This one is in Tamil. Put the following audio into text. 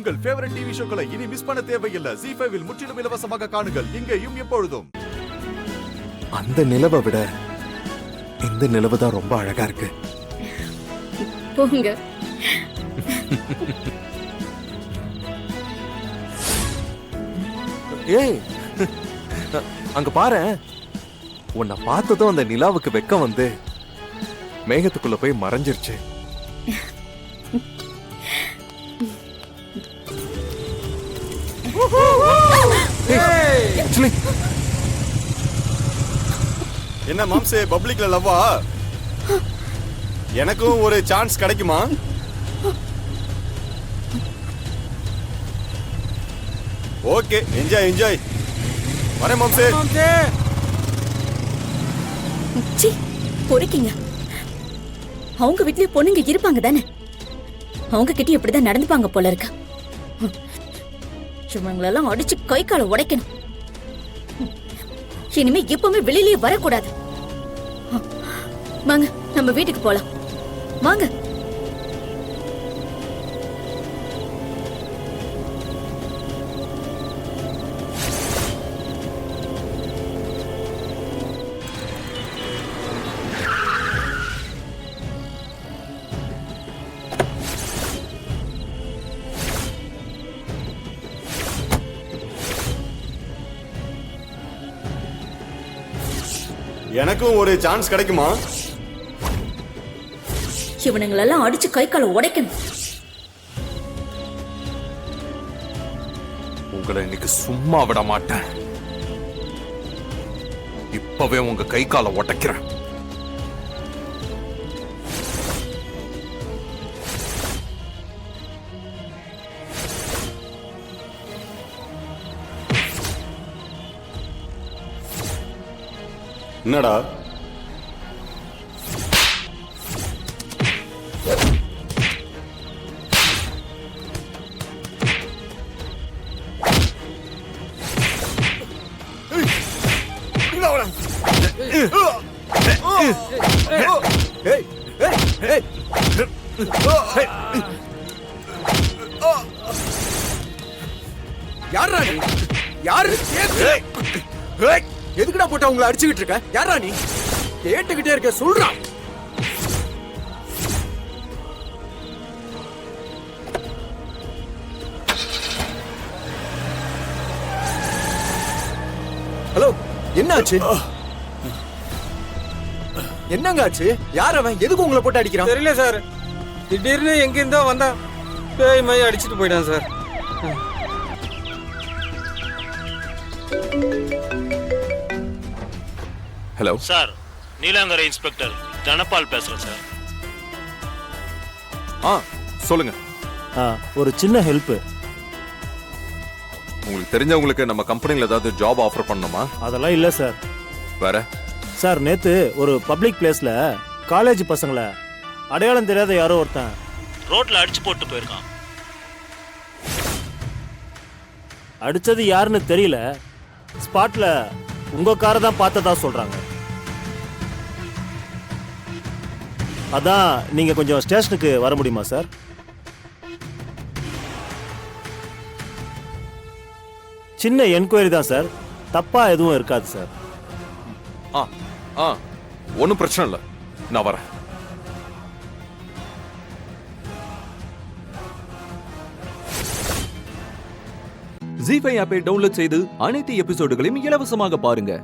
உங்கள் ஃபேவரட் டிவி ஷோக்களை இனி மிஸ் பண்ண தேவையில்லை. ZEE5 இல் முற்றிலும் இலவசமாக காணுங்கள், இங்கேயும் எப்பொழுதும். அந்த நிலவை விட இந்த நிலவு தான் ரொம்ப அழகா இருக்கு. போங்க. ஏய், அங்க பாரு, உன்னை பார்த்ததும் அந்த நிலாவுக்கு வெக்கம் வந்து மேகத்துக்குள்ள போய் மறைஞ்சிருச்சு. என்ன மாம்சே, பப்ளிக்ல லவ்வா? எனக்கும் ஒரு சான்ஸ் கிடைக்குமா? Okay, enjoy enjoy. வரேன் மாம்சே. சி, பொறுக்கீங்க. அவங்க வீட்லயே பொண்ணுங்க இருப்பாங்க தானே, அவங்க கிட்ட இப்படிதான் நடந்துப்பாங்க போல இருக்கு. இவங்களெல்லாம் அடிச்சு கை காலை உடைக்கணும். இனிமே எப்பவுமே வெளியிலேயே வரக்கூடாது. வாங்க, நம்ம வீட்டுக்கு போலாம். வாங்க. எனக்கும் ஒரு சான்ஸ் கிடைக்குமா? இவனுங்களெல்லாம் அடிச்சு கை காலை உடைக்கணும். உங்களை இன்னைக்கு சும்மா விட மாட்டேன். இப்பவே உங்க கை காலை உடைக்கிறேன். என்னடா? எதுக்குடா போட்டா உங்களை அடிச்சுக்கிட்டு இருக்க? யாரா நீ? கேட்டுக்கிட்டே இருக்க, சொல்றா. ஹலோ, என்ன ஆச்சு? என்னங்க ஆச்சு? யார் அவன்? எதுக்கு உங்களை போட்டு அடிக்கிறான்? தெரியல சார், திடீர்னு எங்க இருந்தா வந்தா பேய் மாதிரி அடிச்சுட்டு போயிட்டான் sir. Hello sir, Neelankarai inspector Dhanapal பேசுறேன் சார். சொல்லுங்க. ஒரு சின்ன ஹெல்ப். உங்களுக்கு தெரிஞ்சவங்களுக்கு நம்ம கம்பெனில ஏதாவது ஜாப் ஆஃபர் பண்ணணுமா? அதெல்லாம் இல்ல சார். வேற சார், நேத்து ஒரு பப்ளிக் பிளேஸ்ல காலேஜ் பசங்களை அடையாளம் தெரியாத யாரோ ஒருத்தன் ரோட்ல அடிச்சு போட்டு போயிருக்கான். அடிச்சது யாருன்னு தெரியல. ஸ்பாட்ல உங்க காரை தான் பார்த்ததா சொல்றாங்க. அதான் நீங்க கொஞ்சம் ஸ்டேஷனுக்கு வர முடியுமா சார்? சின்ன என்கொயரி தான் சார், தப்பா எதுவும் இருக்காது சார். ஒன்றும் பிரச்சனை இல்லை, நான் வரேன். ZEE5 ஆப்பை டவுன்லோட் செய்து அனைத்து எபிசோடுகளையும் இலவசமாக பாருங்க.